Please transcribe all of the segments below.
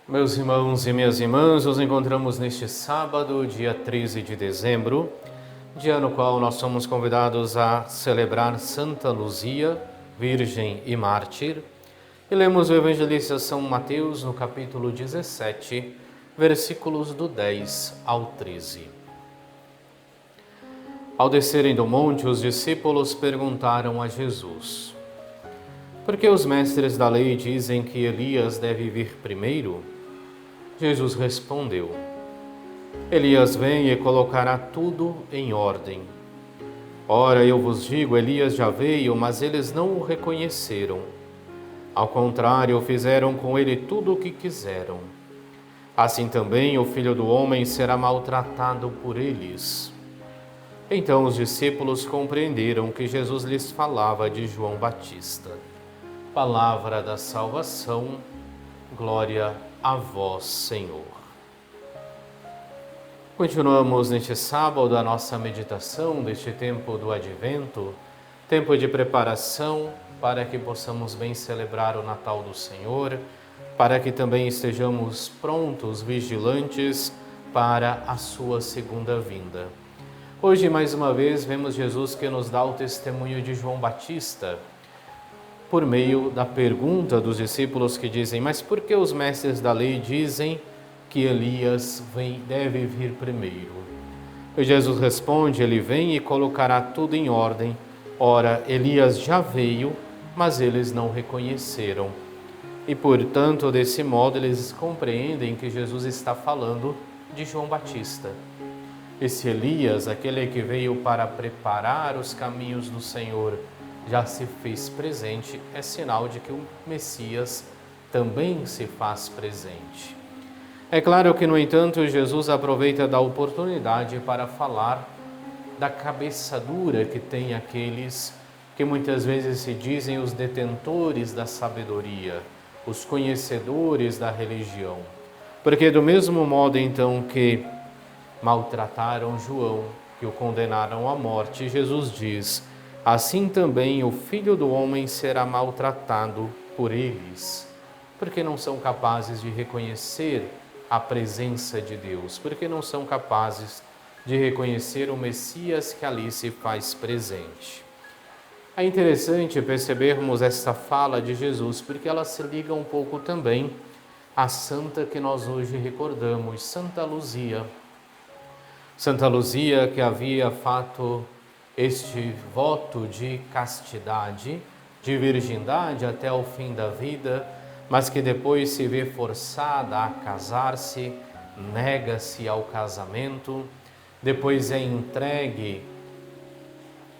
Meus irmãos e minhas irmãs, nos encontramos neste sábado, dia 13 de dezembro, dia no qual nós somos convidados a celebrar Santa Luzia, Virgem e Mártir, e lemos o Evangelista São Mateus no capítulo 17, versículos do 10 ao 13. Ao descerem do monte, os discípulos perguntaram a Jesus: por que os mestres da lei dizem que Elias deve vir primeiro? Jesus respondeu: Elias vem e colocará tudo em ordem. Ora, eu vos digo, Elias já veio, mas eles não o reconheceram. Ao contrário, fizeram com ele tudo o que quiseram. Assim também o Filho do Homem será maltratado por eles. Então os discípulos compreenderam que Jesus lhes falava de João Batista. Palavra da salvação, glória a vós, Senhor. Continuamos neste sábado a nossa meditação deste tempo do Advento, tempo de preparação para que possamos bem celebrar o Natal do Senhor, para que também estejamos prontos, vigilantes para a sua segunda vinda. Hoje, mais uma vez, vemos Jesus que nos dá o testemunho de João Batista, por meio da pergunta dos discípulos que dizem: mas por que os mestres da lei dizem que Elias deve vir primeiro? E Jesus responde: ele vem e colocará tudo em ordem. Ora, Elias já veio, mas eles não reconheceram. E, portanto, desse modo, eles compreendem que Jesus está falando de João Batista. Esse Elias, aquele que veio para preparar os caminhos do Senhor, já se fez presente, é sinal de que o Messias também se faz presente. É claro que, no entanto, Jesus aproveita da oportunidade para falar da cabeça dura que tem aqueles que muitas vezes se dizem os detentores da sabedoria, os conhecedores da religião. Porque do mesmo modo, então, que maltrataram João, que o condenaram à morte, Jesus diz: assim também o Filho do Homem será maltratado por eles, porque não são capazes de reconhecer a presença de Deus, porque não são capazes de reconhecer o Messias que ali se faz presente. É interessante percebermos essa fala de Jesus, porque ela se liga um pouco também à santa que nós hoje recordamos, Santa Luzia. Santa Luzia, que havia feito este voto de castidade, de virgindade até o fim da vida, mas que depois se vê forçada a casar-se, nega-se ao casamento, depois é entregue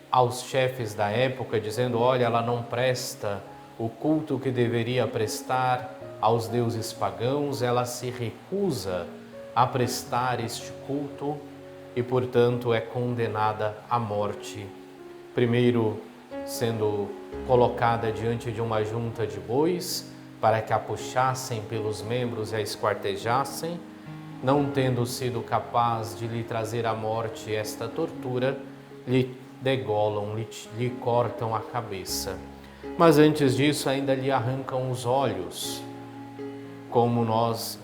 aos chefes da época, dizendo: olha, ela não presta o culto que deveria prestar aos deuses pagãos, ela se recusa a prestar este culto, e, portanto, é condenada à morte. Primeiro, sendo colocada diante de uma junta de bois, para que a puxassem pelos membros e a esquartejassem. Não tendo sido capaz de lhe trazer à morte esta tortura, lhe degolam, lhe cortam a cabeça. Mas antes disso, ainda lhe arrancam os olhos, como nós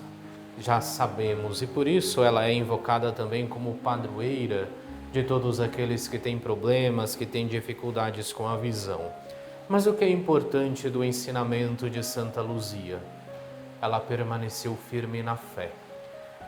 já sabemos, e por isso ela é invocada também como padroeira de todos aqueles que têm problemas, que têm dificuldades com a visão. Mas o que é importante do ensinamento de Santa Luzia? Ela permaneceu firme na fé.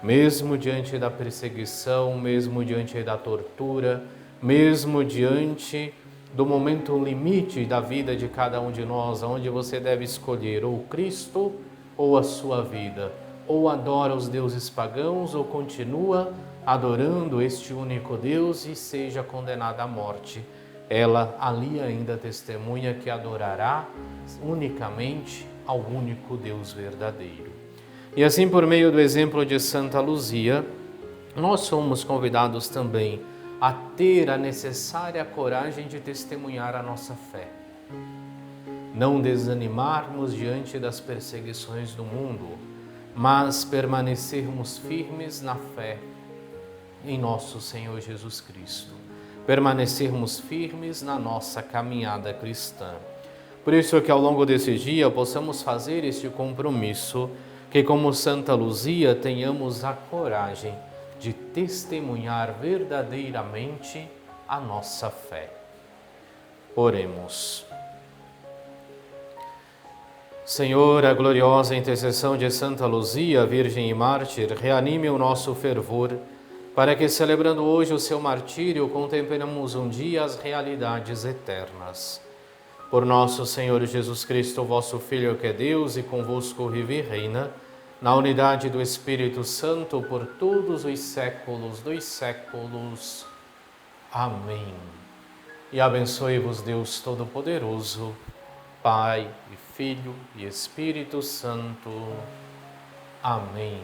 Mesmo diante da perseguição, mesmo diante da tortura, mesmo diante do momento limite da vida de cada um de nós, onde você deve escolher ou Cristo ou a sua vida, ou adora os deuses pagãos, ou continua adorando este único Deus e seja condenada à morte. Ela ali ainda testemunha que adorará unicamente ao único Deus verdadeiro. E assim, por meio do exemplo de Santa Luzia, nós somos convidados também a ter a necessária coragem de testemunhar a nossa fé. Não desanimarmos diante das perseguições do mundo, mas permanecermos firmes na fé em nosso Senhor Jesus Cristo. Permanecermos firmes na nossa caminhada cristã. Por isso que ao longo desse dia possamos fazer este compromisso que, como Santa Luzia, tenhamos a coragem de testemunhar verdadeiramente a nossa fé. Oremos. Senhor, a gloriosa intercessão de Santa Luzia, Virgem e Mártir, reanime o nosso fervor, para que, celebrando hoje o seu martírio, contemplemos um dia as realidades eternas. Por nosso Senhor Jesus Cristo, vosso Filho, que é Deus e convosco vive e reina, na unidade do Espírito Santo, por todos os séculos dos séculos. Amém. E abençoe-vos Deus Todo-Poderoso, Pai e Filho e Espírito Santo. Amém.